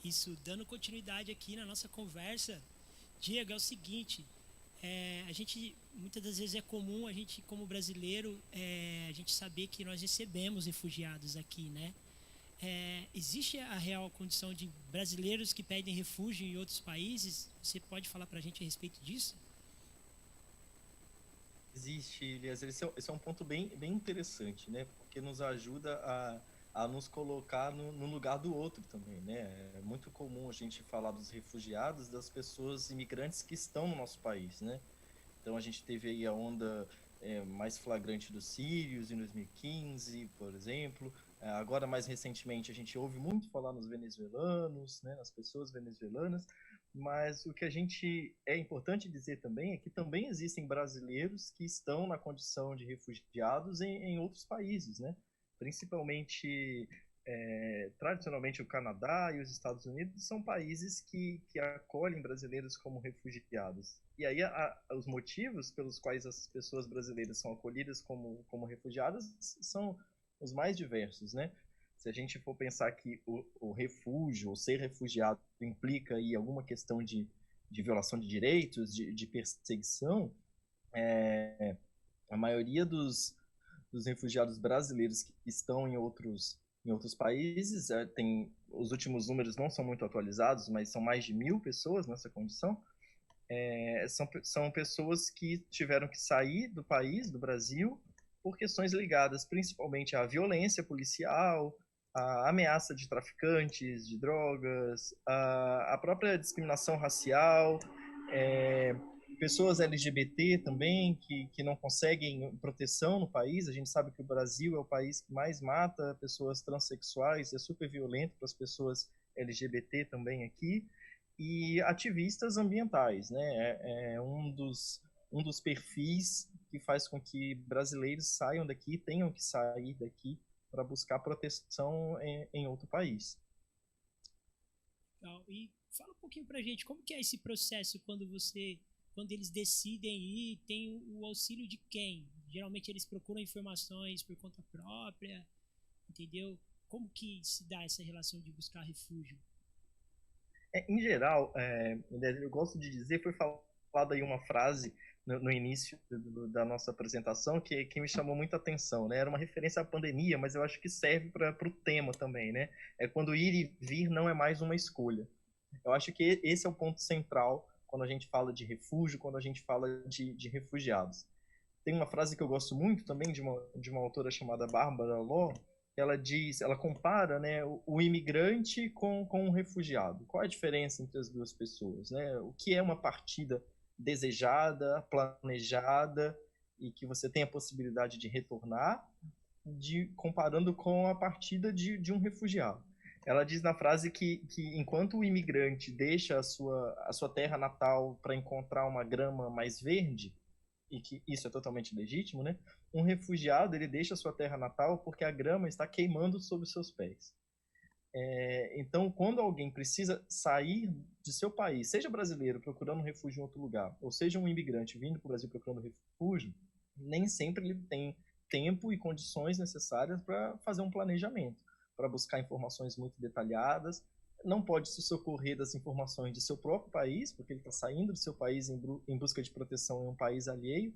Isso, dando continuidade aqui na nossa conversa, Diego, é o seguinte, a gente, muitas das vezes é comum a gente, como brasileiro, a gente saber que nós recebemos refugiados aqui, né? Existe a real condição de brasileiros que pedem refúgio em outros países? Você pode falar para a gente a respeito disso? Existe, Elias. Esse é um ponto bem interessante, né? Porque nos ajuda a nos colocar no lugar do outro também, né? É muito comum a gente falar dos refugiados, das pessoas imigrantes que estão no nosso país, né? Então a gente teve aí a onda mais flagrante dos sírios em 2015, por exemplo. Agora, mais recentemente, a gente ouve muito falar nos venezuelanos, né, nas pessoas venezuelanas, mas o que a gente é importante dizer também é que também existem brasileiros que estão na condição de refugiados em outros países, né? Principalmente tradicionalmente o Canadá e os Estados Unidos são países que acolhem brasileiros como refugiados. E aí os motivos pelos quais as pessoas brasileiras são acolhidas como refugiadas são os mais diversos, né? Se a gente for pensar que o refúgio, ou ser refugiado, implica aí alguma questão de violação de direitos, de perseguição, a maioria dos refugiados brasileiros que estão em outros países, tem, os últimos números não são muito atualizados, mas são mais de 1.000 pessoas nessa condição, são pessoas que tiveram que sair do país, do Brasil, por questões ligadas principalmente à violência policial, à ameaça de traficantes de drogas, à própria discriminação racial, é, pessoas LGBT também que não conseguem proteção no país. A gente sabe que o Brasil é o país que mais mata pessoas transexuais, é super violento para as pessoas LGBT também aqui, e ativistas ambientais, né? Um dos perfis que faz com que brasileiros saiam daqui, tenham que sair daqui para buscar proteção em outro país. Legal. E fala um pouquinho pra gente, como que é esse processo quando eles decidem ir, tem o auxílio de quem? Geralmente eles procuram informações por conta própria, entendeu? Como que se dá essa relação de buscar refúgio? Em geral, eu gosto de dizer, foi falada aí uma frase no início da nossa apresentação que me chamou muita atenção, né? Era uma referência à pandemia, mas eu acho que serve para o tema também, né? É quando ir e vir não é mais uma escolha. Eu acho que esse é o ponto central quando a gente fala de refúgio, quando a gente fala de refugiados. Tem uma frase que eu gosto muito também de uma autora chamada Barbara Law, que ela diz, ela compara, né, o imigrante com o refugiado. Qual a diferença entre as duas pessoas, né? O que é uma partida desejada, planejada e que você tem a possibilidade de retornar, comparando com a partida de um refugiado. Ela diz na frase que enquanto o imigrante deixa a sua terra natal para encontrar uma grama mais verde, e que isso é totalmente legítimo, né? Um refugiado, ele deixa a sua terra natal porque a grama está queimando sob os seus pés. Então, quando alguém precisa sair de seu país, seja brasileiro procurando refúgio em outro lugar, ou seja um imigrante vindo para o Brasil procurando refúgio, nem sempre ele tem tempo e condições necessárias para fazer um planejamento, para buscar informações muito detalhadas. Não pode se socorrer das informações de seu próprio país, porque ele está saindo do seu país em busca de proteção em um país alheio.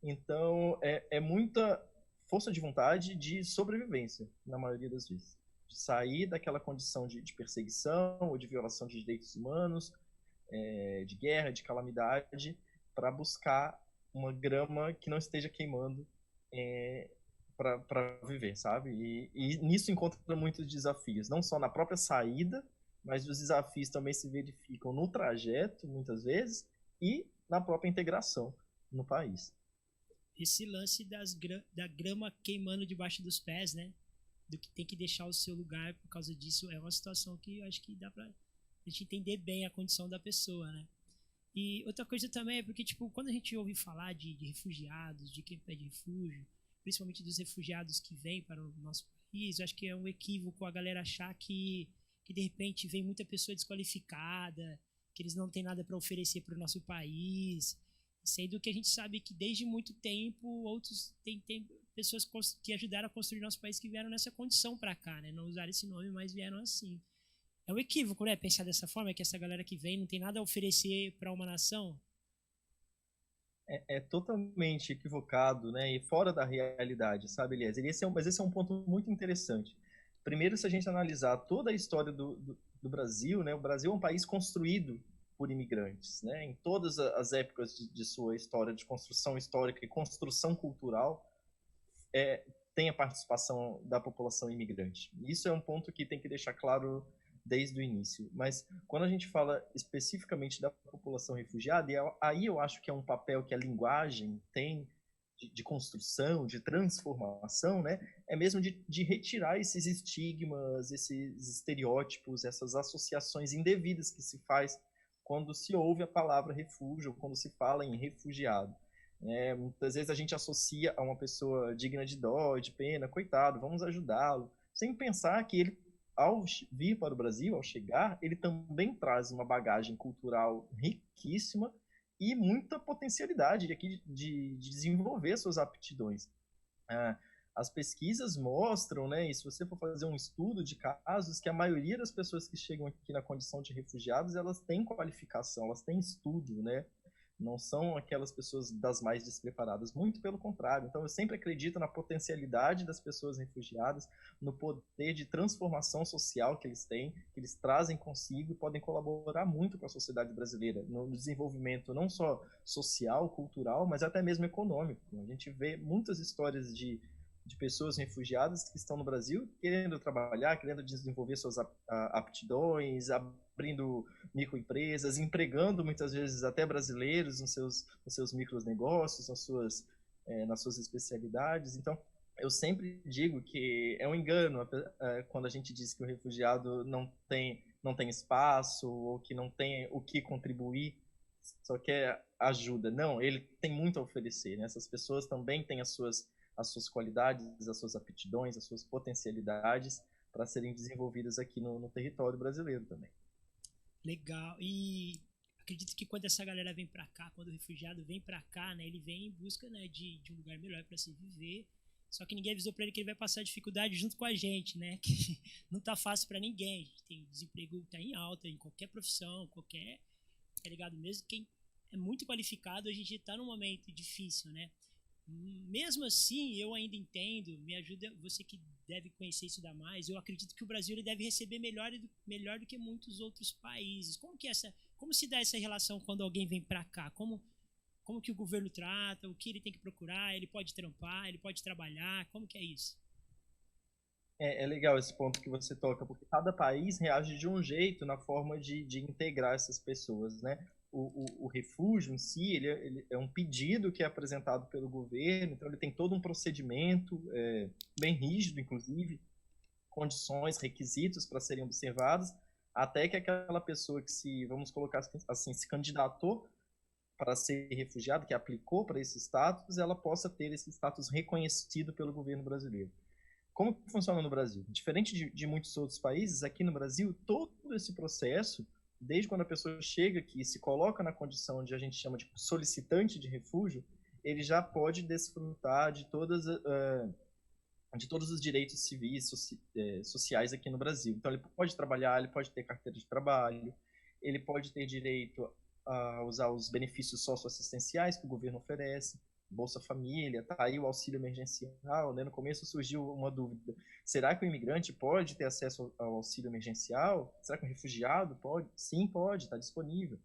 Então, é muita força de vontade de sobrevivência, na maioria das vezes, de sair daquela condição de perseguição ou de violação de direitos humanos, de guerra, de calamidade, para buscar uma grama que não esteja queimando para viver, sabe? E nisso encontra muitos desafios, não só na própria saída, mas os desafios também se verificam no trajeto, muitas vezes, e na própria integração no país. Esse lance da grama queimando debaixo dos pés, né? Do que tem que deixar o seu lugar por causa disso, é uma situação que eu acho que dá pra a gente entender bem a condição da pessoa, né? E outra coisa também é porque, tipo, quando a gente ouve falar de refugiados, de quem pede refúgio, principalmente dos refugiados que vêm para o nosso país, eu acho que é um equívoco a galera achar que de repente vem muita pessoa desqualificada, que eles não têm nada para oferecer para o nosso país, sendo que a gente sabe que desde muito tempo outros tem pessoas que ajudaram a construir nosso país que vieram nessa condição para cá, né? Não usaram esse nome, mas vieram assim. É um equívoco, né? Pensar dessa forma, que essa galera que vem não tem nada a oferecer para uma nação. É totalmente equivocado, né? E fora da realidade, sabe, Eliezer? Mas esse é um ponto muito interessante. Primeiro, se a gente analisar toda a história do Brasil, né? O Brasil é um país construído por imigrantes, né? Em todas as épocas de sua história, de construção histórica e construção cultural, é, tem a participação da população imigrante. Isso é um ponto que tem que deixar claro desde o início. Mas quando a gente fala especificamente da população refugiada, aí eu acho que é um papel que a linguagem tem de construção, de transformação, né? É mesmo de retirar esses estigmas, esses estereótipos, essas associações indevidas que se faz quando se ouve a palavra refúgio, ou quando se fala em refugiado. Muitas vezes a gente associa a uma pessoa digna de dó, de pena, coitado, vamos ajudá-lo, sem pensar que ele, ao vir para o Brasil, ao chegar, ele também traz uma bagagem cultural riquíssima e muita potencialidade aqui de desenvolver suas aptidões. As pesquisas mostram, né, e se você for fazer um estudo de casos, que a maioria das pessoas que chegam aqui na condição de refugiados, elas têm qualificação, elas têm estudo, né? Não são aquelas pessoas das mais despreparadas, muito pelo contrário. Então, eu sempre acredito na potencialidade das pessoas refugiadas, no poder de transformação social que eles têm, que eles trazem consigo e podem colaborar muito com a sociedade brasileira, no desenvolvimento não só social, cultural, mas até mesmo econômico. A gente vê muitas histórias de pessoas refugiadas que estão no Brasil querendo trabalhar, querendo desenvolver suas aptidões, abrindo microempresas, empregando muitas vezes até brasileiros nos seus micronegócios, nas suas especialidades. Então, eu sempre digo que é um engano quando a gente diz que o refugiado não tem espaço ou que não tem o que contribuir, só quer ajuda. Não, ele tem muito a oferecer, né? Essas pessoas também têm as suas qualidades, as suas aptidões, as suas potencialidades para serem desenvolvidas aqui no território brasileiro também. Legal. E acredito que quando essa galera vem para cá, quando o refugiado vem para cá, né, ele vem em busca, né, de um lugar melhor para se viver. Só que ninguém avisou para ele que ele vai passar dificuldade junto com a gente, né? Que não tá fácil para ninguém. A gente tem desemprego tá em alta em qualquer profissão, qualquer, tá ligado? Mesmo quem é muito qualificado, a gente tá num momento difícil, né? Mesmo assim, eu ainda entendo, me ajuda, você que deve conhecer isso da mais, eu acredito que o Brasil ele deve receber melhor do que muitos outros países. Como se dá essa relação quando alguém vem para cá? Como que o governo trata, o que ele tem que procurar, ele pode trampar, ele pode trabalhar, como que é isso? É legal esse ponto que você toca, porque cada país reage de um jeito na forma de integrar essas pessoas, né? O refúgio em si, ele é um pedido que é apresentado pelo governo, então ele tem todo um procedimento, bem rígido, inclusive, condições, requisitos para serem observados, até que aquela pessoa que vamos colocar assim, se candidatou para ser refugiado, que aplicou para esse status, ela possa ter esse status reconhecido pelo governo brasileiro. Como que funciona no Brasil? Diferente de muitos outros países, aqui no Brasil, todo esse processo, desde quando a pessoa chega aqui e se coloca na condição de a gente chama de solicitante de refúgio, ele já pode desfrutar de todos os direitos civis, sociais aqui no Brasil. Então, ele pode trabalhar, ele pode ter carteira de trabalho, ele pode ter direito a usar os benefícios socioassistenciais que o governo oferece, Bolsa Família, tá aí o auxílio emergencial, né? No começo surgiu uma dúvida, será que o imigrante pode ter acesso ao auxílio emergencial? Será que o refugiado pode? Sim, pode, está disponível.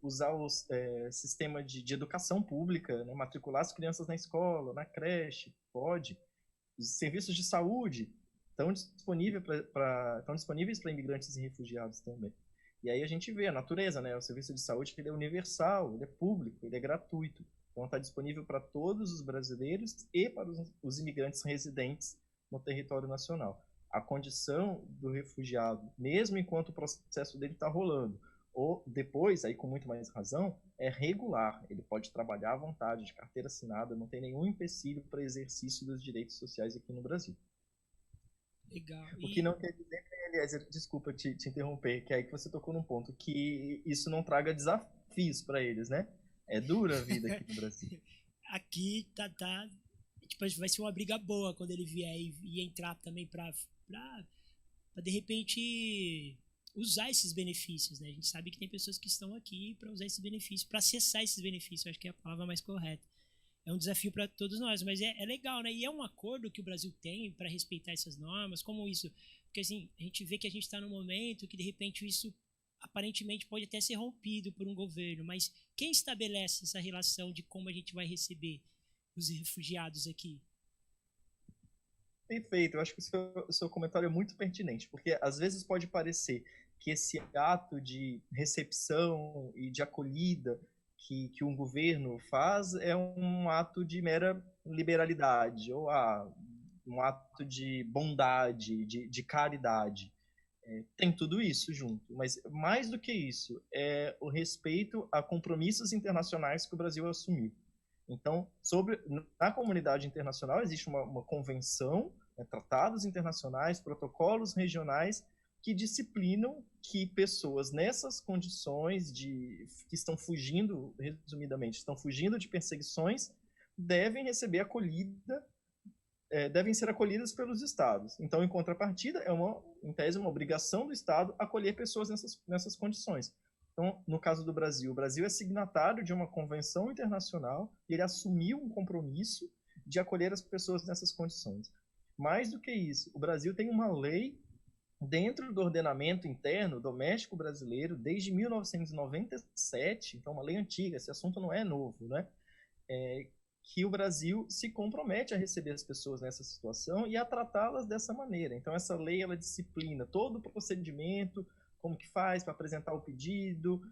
Usar o sistema de educação pública, né? Matricular as crianças na escola, na creche, pode. Os serviços de saúde estão disponíveis para imigrantes e refugiados também. E aí a gente vê a natureza, né? O serviço de saúde ele é universal, ele é público, ele é gratuito. Então está disponível para todos os brasileiros e para os imigrantes residentes no território nacional. A condição do refugiado, mesmo enquanto o processo dele está rolando, ou depois, aí com muito mais razão, é regular. Ele pode trabalhar à vontade, de carteira assinada, não tem nenhum empecilho para exercício dos direitos sociais aqui no Brasil. Legal. O que não quer dizer, aliás, desculpa te interromper, que é aí que você tocou num ponto, que isso não traga desafios para eles, né? É dura a vida aqui no Brasil. Aqui tipo, vai ser uma briga boa quando ele vier e entrar também pra de repente usar esses benefícios, né? A gente sabe que tem pessoas que estão aqui para usar esses benefícios, para acessar esses benefícios, eu acho que é a palavra mais correta. É um desafio para todos nós, mas é legal, né? E é um acordo que o Brasil tem para respeitar essas normas, como isso? Porque assim, a gente vê que a gente está num momento que de repente isso aparentemente pode até ser rompido por um governo, mas quem estabelece essa relação de como a gente vai receber os refugiados aqui? Perfeito, eu acho que o seu comentário é muito pertinente, porque às vezes pode parecer que esse ato de recepção e de acolhida que um governo faz é um ato de mera liberalidade, ou um ato de bondade, de caridade. Tem tudo isso junto, mas mais do que isso, é o respeito a compromissos internacionais que o Brasil assumiu. Então, na comunidade internacional existe uma convenção, né, tratados internacionais, protocolos regionais que disciplinam que pessoas nessas condições que estão fugindo, resumidamente, estão fugindo de perseguições, devem receber acolhida, devem ser acolhidas pelos estados. Então, em contrapartida, em tese, uma obrigação do Estado acolher pessoas nessas condições. Então, no caso do Brasil, o Brasil é signatário de uma convenção internacional e ele assumiu um compromisso de acolher as pessoas nessas condições. Mais do que isso, o Brasil tem uma lei dentro do ordenamento interno doméstico brasileiro desde 1997, então uma lei antiga, esse assunto não é novo, né? Que o Brasil se compromete a receber as pessoas nessa situação e a tratá-las dessa maneira. Então, essa lei, ela disciplina todo o procedimento, como que faz para apresentar o pedido,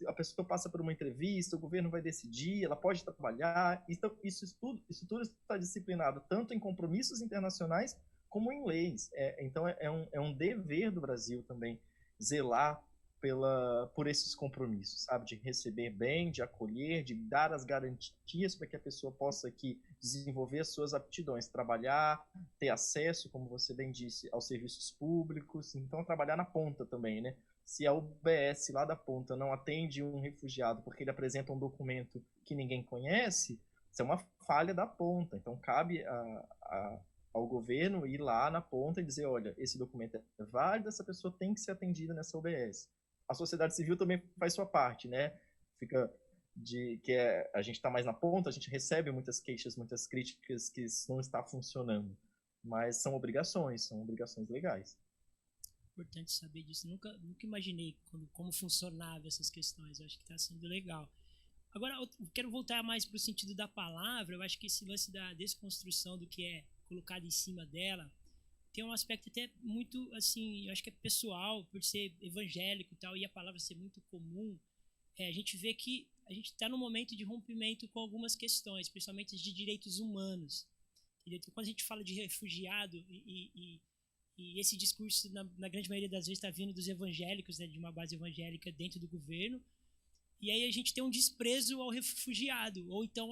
a pessoa passa por uma entrevista, o governo vai decidir, ela pode trabalhar. Então, isso tudo está disciplinado tanto em compromissos internacionais como em leis. Então, é um dever do Brasil também zelar por esses compromissos, sabe? De receber bem, de acolher, de dar as garantias para que a pessoa possa aqui desenvolver as suas aptidões, trabalhar, ter acesso, como você bem disse, aos serviços públicos, então trabalhar na ponta também, né? Se a UBS lá da ponta não atende um refugiado porque ele apresenta um documento que ninguém conhece, isso é uma falha da ponta. Então cabe ao governo ir lá na ponta e dizer, olha, esse documento é válido, essa pessoa tem que ser atendida nessa UBS. A sociedade civil também faz sua parte, né? A gente está mais na ponta, a gente recebe muitas queixas, muitas críticas que isso não está funcionando, mas são obrigações legais. Importante saber disso. Nunca imaginei como funcionava essas questões. Eu acho que está sendo legal. Agora, eu quero voltar mais para o sentido da palavra. Eu acho que esse lance da desconstrução do que é colocado em cima dela tem um aspecto até muito, assim, eu acho que é pessoal, por ser evangélico e tal, e a palavra ser muito comum. A gente vê que a gente está num momento de rompimento com algumas questões, principalmente de direitos humanos. Então, quando a gente fala de refugiado, e esse discurso, na grande maioria das vezes, está vindo dos evangélicos, né, de uma base evangélica dentro do governo, e aí a gente tem um desprezo ao refugiado, ou então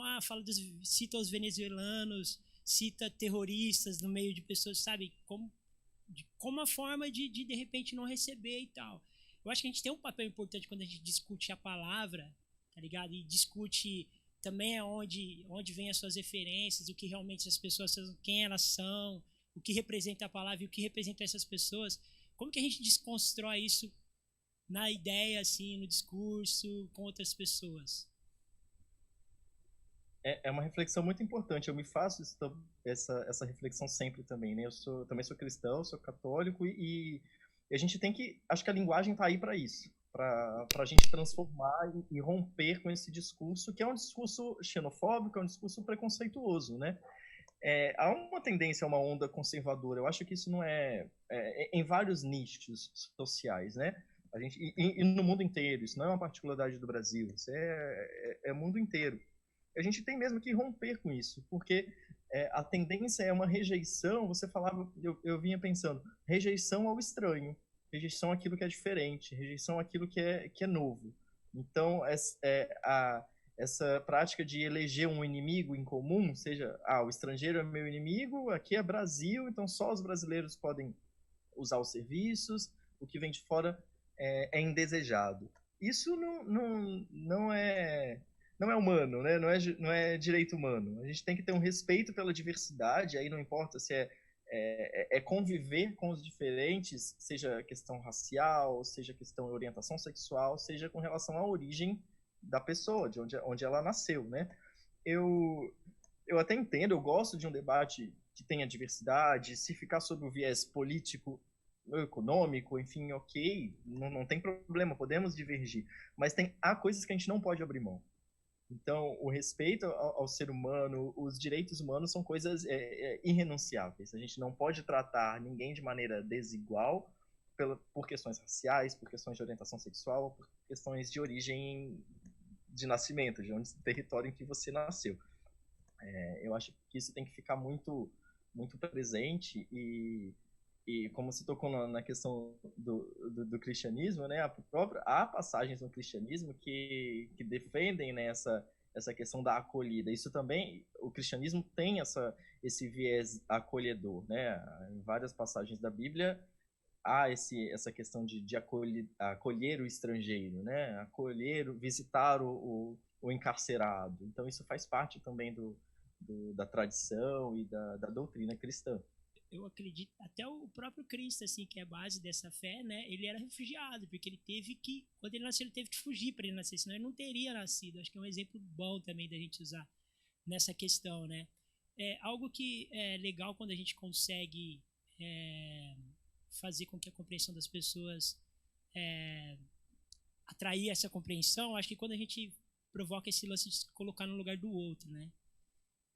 cita os venezuelanos, cita terroristas no meio de pessoas, sabe, como uma forma de repente não receber e tal. Eu acho que a gente tem um papel importante quando a gente discute a palavra, tá ligado? E discute também onde vem as suas referências, o que realmente as pessoas são, quem elas são, o que representa a palavra e o que representa essas pessoas. Como que a gente desconstrói isso na ideia, assim, no discurso, com outras pessoas? É uma reflexão muito importante. Eu me faço essa reflexão sempre também, né? Também sou cristão, sou católico e a gente tem que... Acho que a linguagem está aí para isso, para a gente transformar e romper com esse discurso, que é um discurso xenofóbico, é um discurso preconceituoso, né? Há uma tendência a uma onda conservadora. Eu acho que isso não em vários nichos sociais, né? E no mundo inteiro. Isso não é uma particularidade do Brasil. Isso é mundo inteiro. A gente tem mesmo que romper com isso, porque a tendência é uma rejeição. Você falava, eu vinha pensando, rejeição ao estranho, rejeição àquilo que é diferente, rejeição àquilo que é novo. Então, essa prática de eleger um inimigo em comum, seja, o estrangeiro é meu inimigo, aqui é Brasil, então só os brasileiros podem usar os serviços, o que vem de fora é indesejado. Isso não é humano, né? Não é direito humano. A gente tem que ter um respeito pela diversidade, aí não importa se é conviver com os diferentes, seja questão racial, seja questão de orientação sexual, seja com relação à origem da pessoa, de onde ela nasceu, né? Eu até entendo, eu gosto de um debate que tenha diversidade, se ficar sob o viés político, econômico, enfim, ok, não tem problema, podemos divergir, mas há coisas que a gente não pode abrir mão. Então, o respeito ao ser humano, os direitos humanos são coisas irrenunciáveis. A gente não pode tratar ninguém de maneira desigual por questões raciais, por questões de orientação sexual, por questões de origem de nascimento, de onde território em que você nasceu. Eu acho que isso tem que ficar muito, muito presente e como se tocou na questão do cristianismo, né, há passagens no cristianismo que defendem, né, essa questão da acolhida. Isso também, o cristianismo tem esse viés acolhedor, né? Em várias passagens da Bíblia há essa questão de acolher o estrangeiro, né? Visitar o encarcerado. Então isso faz parte também da tradição e da doutrina cristã. Eu acredito, até o próprio Cristo, assim, que é a base dessa fé, né, ele era refugiado, porque ele teve que, quando ele nasceu, ele teve que fugir para ele nascer, senão ele não teria nascido. Acho que é um exemplo bom também da gente usar nessa questão, né. Algo que é legal quando a gente consegue fazer com que a compreensão das pessoas atrair essa compreensão, acho que quando a gente provoca esse lance de se colocar no lugar do outro, né.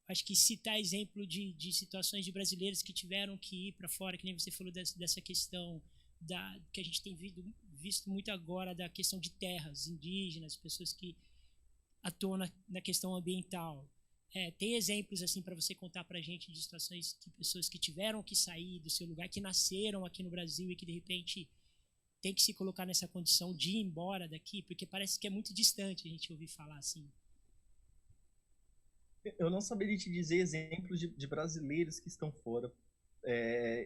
Acho que citar exemplo de situações de brasileiros que tiveram que ir para fora, que nem você falou dessa questão que a gente tem visto muito agora, da questão de terras indígenas, pessoas que atuam na questão ambiental. Tem exemplos assim para você contar para a gente de situações de pessoas que tiveram que sair do seu lugar, que nasceram aqui no Brasil e que de repente tem que se colocar nessa condição de ir embora daqui, porque parece que é muito distante a gente ouvir falar assim. Eu não saberia te dizer exemplos de brasileiros que estão fora,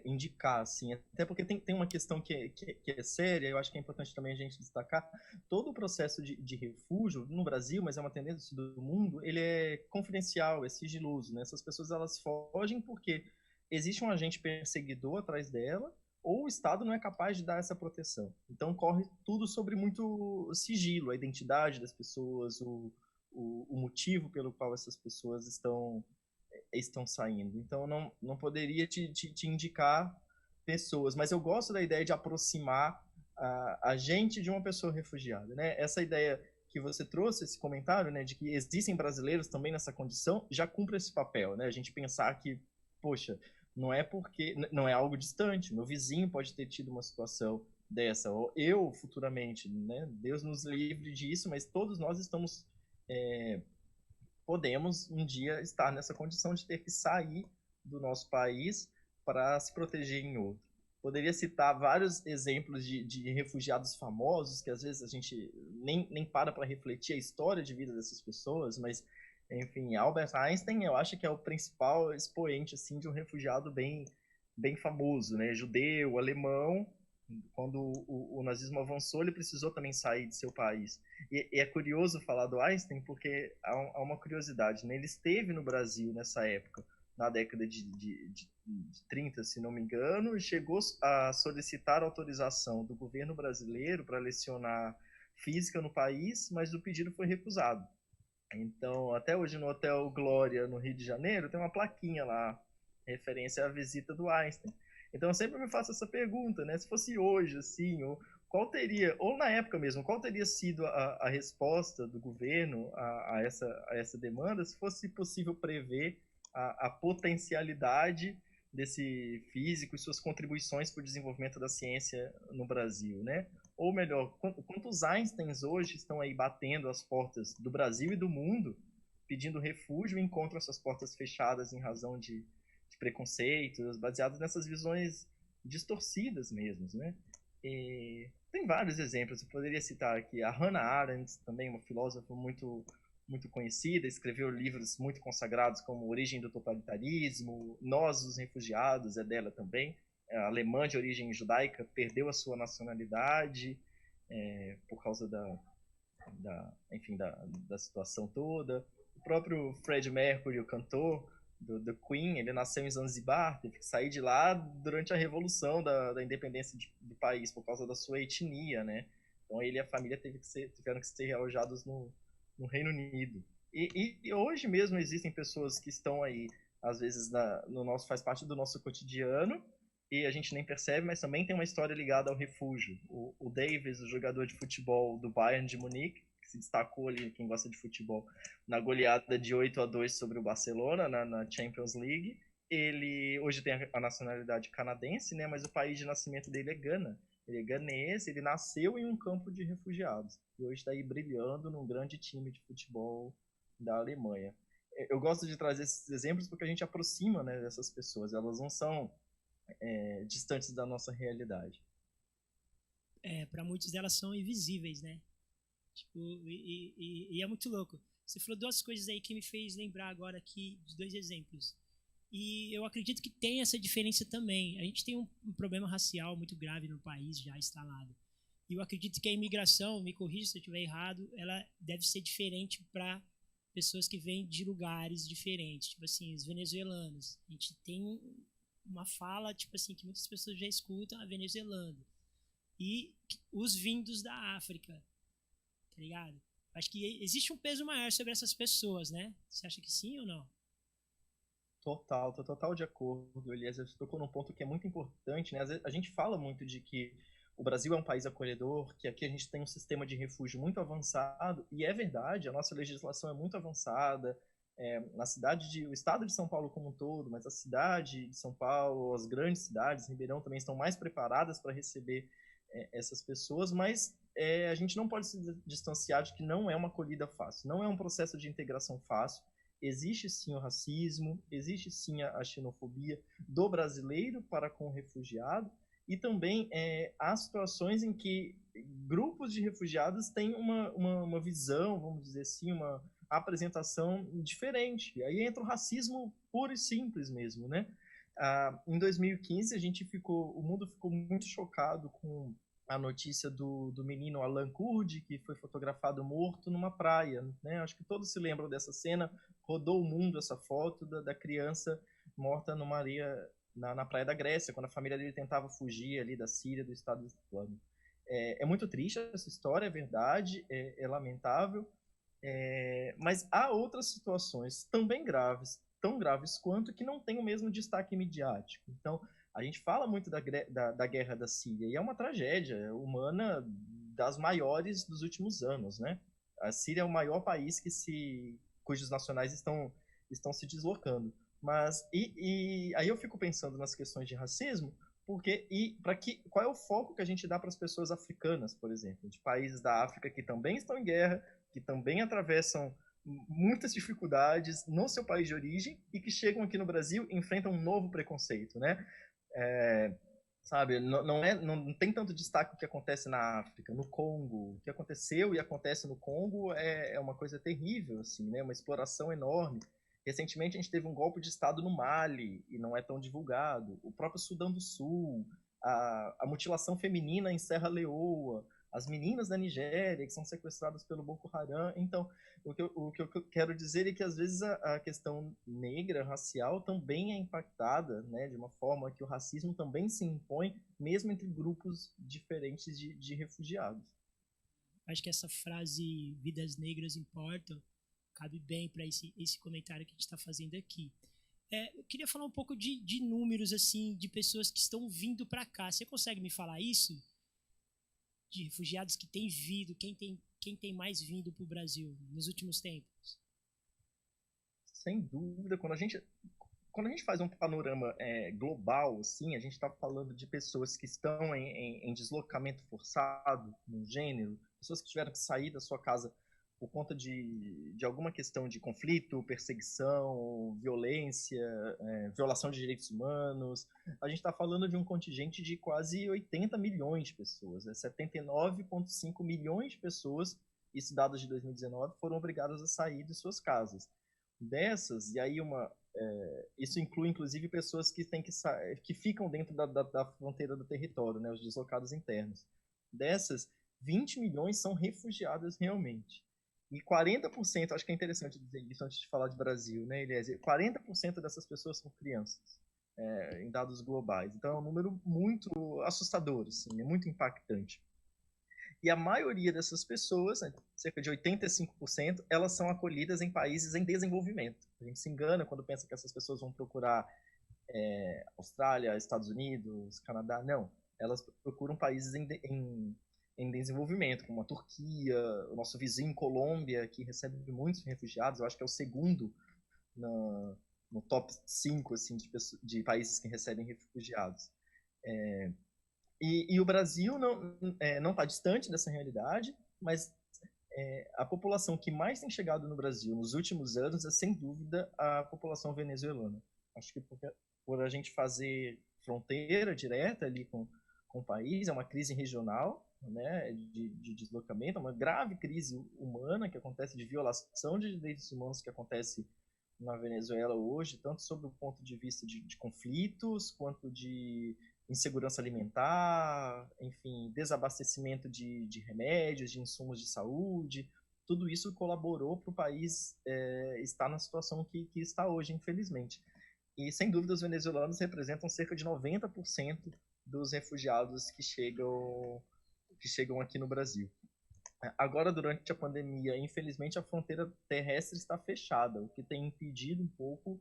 indicar, assim, até porque tem uma questão que é séria, eu acho que é importante também a gente destacar. Todo o processo de refúgio no Brasil, mas é uma tendência do mundo, ele é confidencial, é sigiloso, né? Essas pessoas, elas fogem porque existe um agente perseguidor atrás dela, ou o Estado não é capaz de dar essa proteção. Então corre tudo sobre muito sigilo, a identidade das pessoas, o motivo pelo qual essas pessoas estão saindo. Então, não poderia te indicar pessoas, mas eu gosto da ideia de aproximar a gente de uma pessoa refugiada, né? Essa ideia que você trouxe, esse comentário, né, de que existem brasileiros também nessa condição, já cumpre esse papel, né? A gente pensar que, poxa, não é algo distante, meu vizinho pode ter tido uma situação dessa, ou eu futuramente, né? Deus nos livre disso, mas todos nós podemos um dia estar nessa condição de ter que sair do nosso país para se proteger em outro. Poderia citar vários exemplos de refugiados famosos, que às vezes a gente nem para refletir a história de vida dessas pessoas, mas, enfim, Albert Einstein eu acho que é o principal expoente assim, de um refugiado bem famoso, né? Judeu, alemão. Quando o nazismo avançou, ele precisou também sair de seu país. E é curioso falar do Einstein, porque há uma curiosidade, né? Ele esteve no Brasil nessa época, na década de 30, se não me engano, e chegou a solicitar autorização do governo brasileiro para lecionar física no país, mas o pedido foi recusado. Então, até hoje no Hotel Glória, no Rio de Janeiro, tem uma plaquinha lá, referência à visita do Einstein. Então eu sempre me faço essa pergunta, né? Se fosse hoje, assim, ou na época mesmo, qual teria sido a resposta do governo a essa demanda, se fosse possível prever a potencialidade desse físico e suas contribuições para o desenvolvimento da ciência no Brasil, né? Ou melhor, quantos Einsteins hoje estão aí batendo as portas do Brasil e do mundo, pedindo refúgio e encontram essas portas fechadas em razão de preconceitos, baseados nessas visões distorcidas mesmo, né? E tem vários exemplos, eu poderia citar aqui a Hannah Arendt, também uma filósofa muito conhecida, escreveu livros muito consagrados como Origem do Totalitarismo, Nós, os Refugiados, é dela também, alemã de origem judaica, perdeu a sua nacionalidade por causa enfim, da situação toda. O próprio Fred Mercury, o cantor, do Queen. Ele nasceu em Zanzibar, teve que sair de lá durante a revolução da independência do país por causa da sua etnia, né? Então ele e a família tiveram que ser alojados no Reino Unido. E hoje mesmo existem pessoas que estão aí, às vezes faz parte do nosso cotidiano e a gente nem percebe, mas também tem uma história ligada ao refúgio. O Davies, o jogador de futebol do Bayern de Munique, que se destacou ali, quem gosta de futebol, na goleada de 8-2 sobre o Barcelona na Champions League. Ele hoje tem a nacionalidade canadense, né, mas o país de nascimento dele é Gana. Ele é ganense, ele nasceu em um campo de refugiados e hoje está aí brilhando num grande time de futebol da Alemanha. Eu gosto de trazer esses exemplos porque a gente aproxima, né, dessas pessoas, elas não são distantes da nossa realidade. Para muitos delas são invisíveis, né? Tipo, e é muito louco. Você falou duas coisas aí que me fez lembrar agora aqui de dois exemplos. E eu acredito que tem essa diferença também. A gente tem um problema racial muito grave no país já instalado. E eu acredito que a imigração, me corrija se eu estiver errado, ela deve ser diferente para pessoas que vêm de lugares diferentes. Tipo assim, os venezuelanos. A gente tem uma fala, tipo assim, que muitas pessoas já escutam, a venezuelano. E os vindos da África, tá ligado? Acho que existe um peso maior sobre essas pessoas, né? Você acha que sim ou não? Total, tô total de acordo, Elias. Você tocou num ponto que é muito importante, né? Às vezes a gente fala muito de que o Brasil é um país acolhedor, que aqui a gente tem um sistema de refúgio muito avançado, e é verdade, a nossa legislação é muito avançada, o estado de São Paulo como um todo, mas a cidade de São Paulo, as grandes cidades, Ribeirão também estão mais preparadas para receber essas pessoas, mas a gente não pode se distanciar de que não é uma acolhida fácil, não é um processo de integração fácil. Existe sim o racismo, existe sim a xenofobia do brasileiro para com o refugiado, e também há situações em que grupos de refugiados têm uma visão, vamos dizer assim, uma apresentação diferente. Aí entra o racismo puro e simples mesmo, né? Em 2015 o mundo ficou muito chocado com a notícia do menino Alan Kurdi, que foi fotografado morto numa praia, né? Acho que todos se lembram dessa cena, rodou o mundo essa foto da criança morta numa areia na praia da Grécia, quando a família dele tentava fugir ali da Síria, do Estado Islâmico. É muito triste essa história, é verdade, é lamentável, mas há outras situações também graves, tão graves quanto, que não têm o mesmo destaque midiático. Então, a gente fala muito da guerra da Síria, e é uma tragédia humana das maiores dos últimos anos, né? A Síria é o maior país cujos nacionais estão se deslocando. Mas aí eu fico pensando nas questões de racismo, porque qual é o foco que a gente dá para as pessoas africanas, por exemplo, de países da África que também estão em guerra, que também atravessam muitas dificuldades no seu país de origem e que chegam aqui no Brasil e enfrentam um novo preconceito, né? Sabe, não tem tanto destaque o que acontece na África, no Congo. O que aconteceu e acontece no Congo é uma coisa terrível, assim, né? Uma exploração enorme. Recentemente a gente teve um golpe de Estado no Mali e não é tão divulgado. O próprio Sudão do Sul, a mutilação feminina em Serra Leoa, as meninas da Nigéria que são sequestradas pelo Boko Haram. Então, o que eu quero dizer é que às vezes a questão negra, racial, também é impactada, né, de uma forma que o racismo também se impõe, mesmo entre grupos diferentes de refugiados. Acho que essa frase "vidas negras importam" cabe bem para esse comentário que a gente está fazendo aqui. Eu queria falar um pouco de números, assim, de pessoas que estão vindo para cá. Você consegue me falar isso? De refugiados que têm vindo, quem tem mais vindo para o Brasil nos últimos tempos? Sem dúvida, quando a gente faz um panorama global, assim, a gente está falando de pessoas que estão em deslocamento forçado, no gênero, pessoas que tiveram que sair da sua casa por conta de alguma questão de conflito, perseguição, violência, violação de direitos humanos. A gente está falando de um contingente de quase 80 milhões de pessoas, 79,5 milhões de pessoas, isso dados de 2019, foram obrigadas a sair de suas casas. Dessas, e aí isso inclui inclusive pessoas que ficam dentro da fronteira do território, né, os deslocados internos. Dessas, 20 milhões são refugiadas realmente. E 40%, acho que é interessante dizer isso antes de falar de Brasil, né, Eliezer? 40% dessas pessoas são crianças, em dados globais. Então é um número muito assustador, assim, é muito impactante. E a maioria dessas pessoas, né, cerca de 85%, elas são acolhidas em países em desenvolvimento. A gente se engana quando pensa que essas pessoas vão procurar Austrália, Estados Unidos, Canadá. Não, elas procuram países em desenvolvimento, como a Turquia, o nosso vizinho Colômbia, que recebe muitos refugiados. Eu acho que é o segundo no top 5 assim, de países que recebem refugiados. E o Brasil não está distante dessa realidade, mas a população que mais tem chegado no Brasil nos últimos anos é, sem dúvida, a população venezuelana. Acho que por a gente fazer fronteira direta ali com o país, é uma crise regional, né, de deslocamento, é uma grave crise humana que acontece, de violação de direitos humanos que acontece na Venezuela hoje, tanto sob o ponto de vista de conflitos, quanto de insegurança alimentar, enfim, desabastecimento de remédios, de insumos de saúde. Tudo isso colaborou para o país estar na situação que está hoje, infelizmente. E, sem dúvida, os venezuelanos representam cerca de 90% dos refugiados que chegam aqui no Brasil. Agora, durante a pandemia, infelizmente, a fronteira terrestre está fechada, o que tem impedido um pouco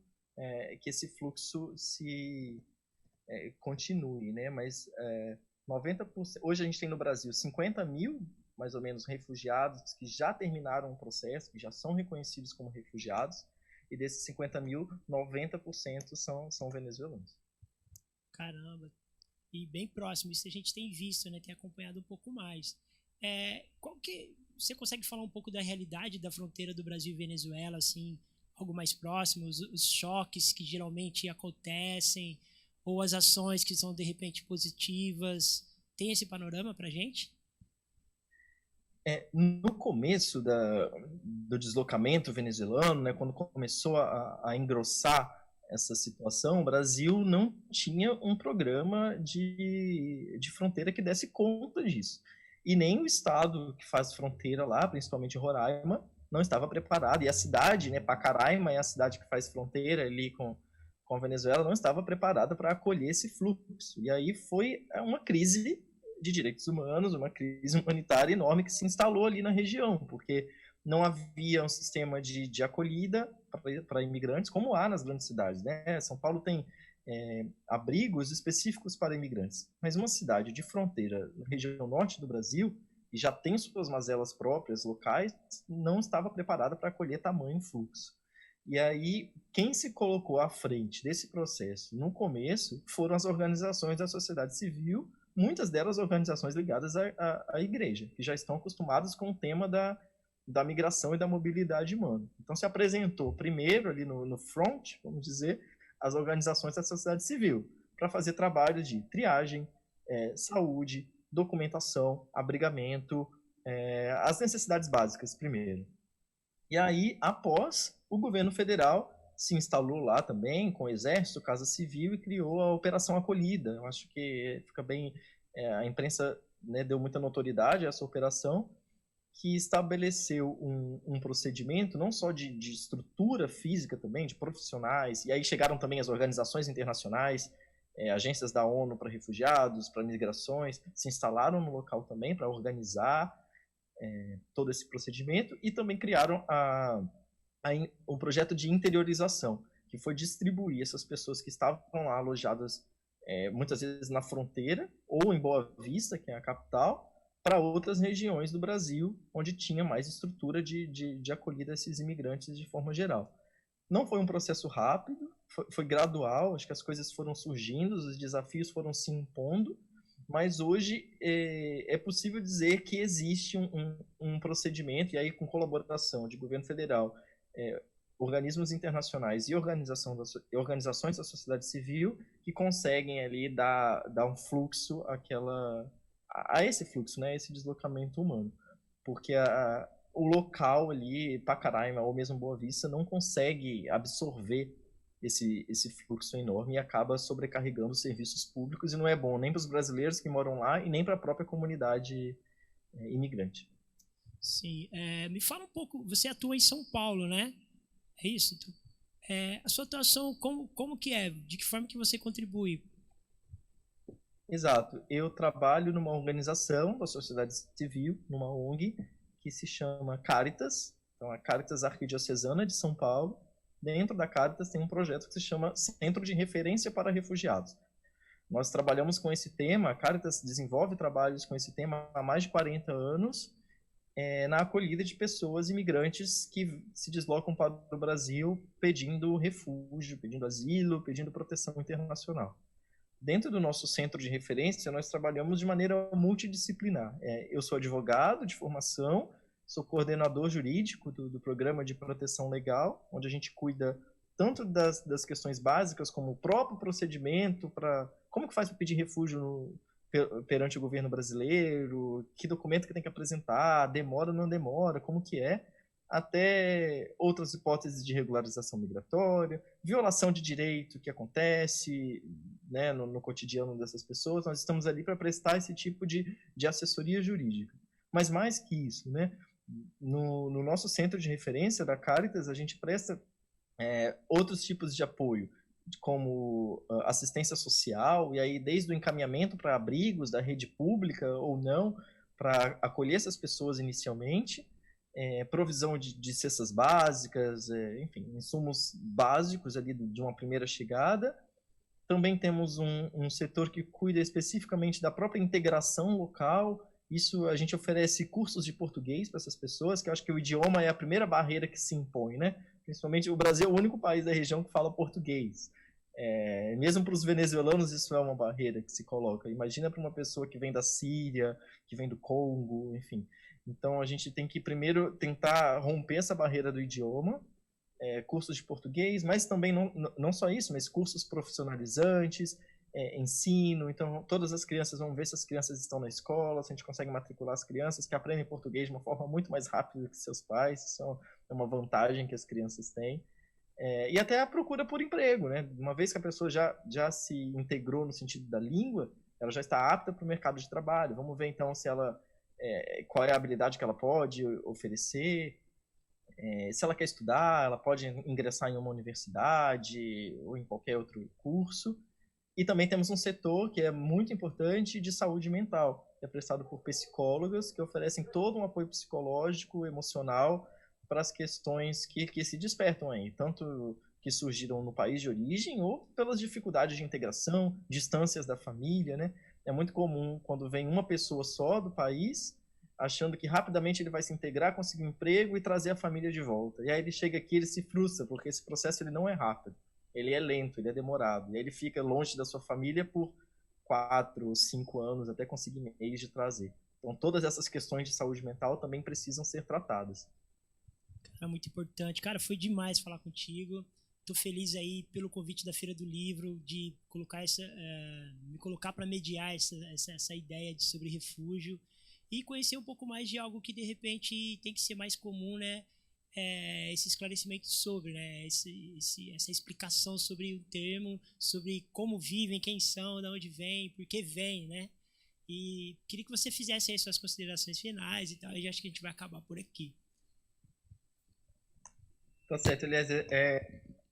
que esse fluxo continue, né? Mas 90%, hoje a gente tem no Brasil 50 mil, mais ou menos, refugiados que já terminaram o processo, que já são reconhecidos como refugiados, e desses 50 mil, 90% são venezuelanos. Caramba, e bem próximo, isso a gente tem visto, né? Tem acompanhado um pouco mais. Você consegue falar um pouco da realidade da fronteira do Brasil e Venezuela, assim, algo mais próximo, os choques que geralmente acontecem, ou as ações que são de repente positivas? Tem esse panorama para a gente? No começo do deslocamento venezuelano, né, quando começou a engrossar essa situação, o Brasil não tinha um programa de fronteira que desse conta disso. E nem o estado que faz fronteira lá, principalmente Roraima, não estava preparado. E a cidade, né, Pacaraima, é a cidade que faz fronteira ali com a Venezuela, não estava preparada para acolher esse fluxo. E aí foi uma crise de direitos humanos, uma crise humanitária enorme que se instalou ali na região, porque não havia um sistema de acolhida para imigrantes, como há nas grandes cidades, né? São Paulo tem abrigos específicos para imigrantes, mas uma cidade de fronteira na região norte do Brasil, e já tem suas mazelas próprias locais, não estava preparada para acolher tamanho fluxo. E aí, quem se colocou à frente desse processo no começo foram as organizações da sociedade civil, muitas delas organizações ligadas à igreja, que já estão acostumadas com o tema da migração e da mobilidade humana. Então, se apresentou primeiro ali no front, vamos dizer, as organizações da sociedade civil, para fazer trabalho de triagem, saúde, documentação, abrigamento, as necessidades básicas primeiro. E aí, após, o governo federal se instalou lá também, com o Exército, Casa Civil, e criou a Operação Acolhida. Eu acho que fica bem... a imprensa, né, deu muita notoriedade a essa operação, que estabeleceu um procedimento, não só de estrutura física também, de profissionais, e aí chegaram também as organizações internacionais, agências da ONU para refugiados, para migrações, se instalaram no local também para organizar todo esse procedimento, e também criaram o projeto de interiorização, que foi distribuir essas pessoas que estavam lá alojadas muitas vezes na fronteira, ou em Boa Vista, que é a capital, para outras regiões do Brasil, onde tinha mais estrutura de acolhida a esses imigrantes de forma geral. Não foi um processo rápido, foi gradual, acho que as coisas foram surgindo, os desafios foram se impondo, mas hoje é possível dizer que existe um procedimento, e aí com colaboração de governo federal, organismos internacionais e organizações da sociedade civil, que conseguem ali dar um fluxo a esse fluxo, né, esse deslocamento humano. Porque o local ali, Pacaraima ou mesmo Boa Vista, não consegue absorver esse fluxo enorme e acaba sobrecarregando os serviços públicos, e não é bom nem para os brasileiros que moram lá e nem para a própria comunidade imigrante. Sim. Me fala um pouco, você atua em São Paulo, né? É isso? A sua atuação, como que é? De que forma que você contribui? Exato. Eu trabalho numa organização da sociedade civil, numa ONG, que se chama Caritas. Então, a Caritas Arquidiocesana de São Paulo. Dentro da Caritas tem um projeto que se chama Centro de Referência para Refugiados. Nós trabalhamos com esse tema, a Caritas desenvolve trabalhos com esse tema há mais de 40 anos, na acolhida de pessoas imigrantes que se deslocam para o Brasil pedindo refúgio, pedindo asilo, pedindo proteção internacional. Dentro do nosso centro de referência, nós trabalhamos de maneira multidisciplinar. Eu sou advogado de formação, sou coordenador jurídico do Programa de Proteção Legal, onde a gente cuida tanto das questões básicas, como o próprio procedimento, como que faz para pedir refúgio perante o governo brasileiro, que documento que tem que apresentar, demora ou não demora, como que é, até outras hipóteses de regularização migratória, violação de direito que acontece, né, no cotidiano dessas pessoas. Nós estamos ali para prestar esse tipo de assessoria jurídica. Mas mais que isso, né, no nosso centro de referência da Caritas, a gente presta outros tipos de apoio, como assistência social, e aí desde o encaminhamento para abrigos da rede pública ou não, para acolher essas pessoas inicialmente, provisão de cestas básicas, enfim, insumos básicos ali de uma primeira chegada. Também temos um setor que cuida especificamente da própria integração local. Isso, a gente oferece cursos de português para essas pessoas, que eu acho que o idioma é a primeira barreira que se impõe, né? Principalmente o Brasil é o único país da região que fala português. Mesmo para os venezuelanos isso é uma barreira que se coloca. Imagina para uma pessoa que vem da Síria, que vem do Congo, enfim. Então a gente tem que primeiro tentar romper essa barreira do idioma, cursos de português, mas também não só isso, mas cursos profissionalizantes, ensino. Então todas as crianças, vão ver se as crianças estão na escola, se a gente consegue matricular as crianças que aprendem português de uma forma muito mais rápida que seus pais. Isso é uma vantagem que as crianças têm. E até a procura por emprego, né? Uma vez que a pessoa já se integrou no sentido da língua, ela já está apta para o mercado de trabalho. Vamos ver então se ela qual é a habilidade que ela pode oferecer. Se ela quer estudar, ela pode ingressar em uma universidade ou em qualquer outro curso. E também temos um setor que é muito importante de saúde mental, que é prestado por psicólogas que oferecem todo um apoio psicológico, emocional, para as questões que se despertam aí, tanto que surgiram no país de origem ou pelas dificuldades de integração, distâncias da família, né? É muito comum quando vem uma pessoa só do país, achando que rapidamente ele vai se integrar, conseguir um emprego e trazer a família de volta. E aí ele chega aqui, ele se frustra, porque esse processo ele não é rápido, ele é lento, ele é demorado. E aí ele fica longe da sua família por 4, 5 anos, até conseguir meios de trazer. Então todas essas questões de saúde mental também precisam ser tratadas. É muito importante. Cara, foi demais falar contigo. Tô feliz aí pelo convite da Feira do Livro, de colocar me colocar para mediar essa ideia sobre refúgio e conhecer um pouco mais de algo que de repente tem que ser mais comum, né? Esse esclarecimento sobre, né? Essa explicação sobre o termo, sobre como vivem, quem são, de onde vêm, por que vêm, né? E queria que você fizesse aí suas considerações finais e tal, e acho que a gente vai acabar por aqui. Tá certo, Eliezer.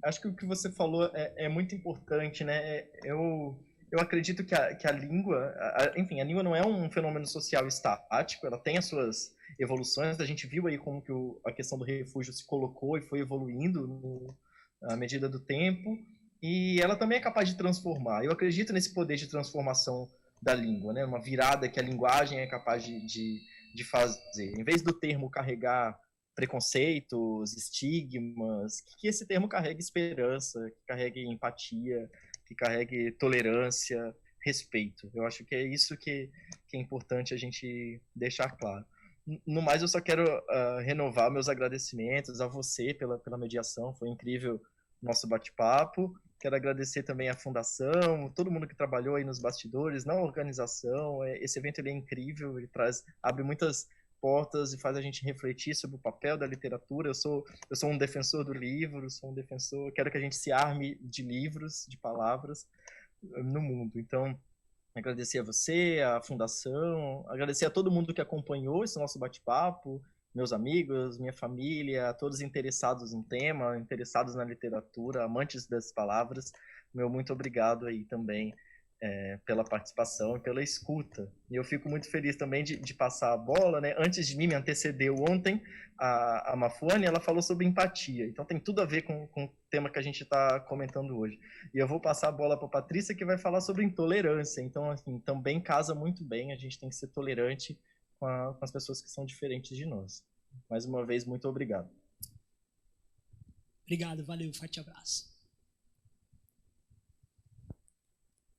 Acho que o que você falou é muito importante, né? Eu acredito que a língua, enfim, a língua não é um fenômeno social estático, ela tem as suas evoluções. A gente viu aí como que a questão do refúgio se colocou e foi evoluindo à medida do tempo, e ela também é capaz de transformar. Eu acredito nesse poder de transformação da língua, né? Uma virada que a linguagem é capaz de fazer. Em vez do termo carregar preconceitos, estigmas, que esse termo carregue esperança, que carregue empatia, que carregue tolerância, respeito. Eu acho que é isso que é importante a gente deixar claro. No mais, eu só quero renovar meus agradecimentos a você pela mediação, foi incrível o nosso bate-papo. Quero agradecer também à Fundação, todo mundo que trabalhou aí nos bastidores, na organização. Esse evento ele é incrível, ele abre muitas portas e faz a gente refletir sobre o papel da literatura. Eu sou um defensor do livro, quero que a gente se arme de livros, de palavras no mundo. Então, agradecer a você, a Fundação, agradecer a todo mundo que acompanhou esse nosso bate-papo, meus amigos, minha família, todos interessados no tema, interessados na literatura, amantes das palavras. Meu muito obrigado aí também pela participação e pela escuta. E eu fico muito feliz também de passar a bola, né? Antes de mim, me antecedeu ontem a Mafuane, ela falou sobre empatia. Então tem tudo a ver com o tema que a gente está comentando hoje. E eu vou passar a bola para a Patrícia, que vai falar sobre intolerância. Então, assim, também casa muito bem, a gente tem que ser tolerante com as pessoas que são diferentes de nós. Mais uma vez, muito obrigado. Obrigado, valeu, forte abraço.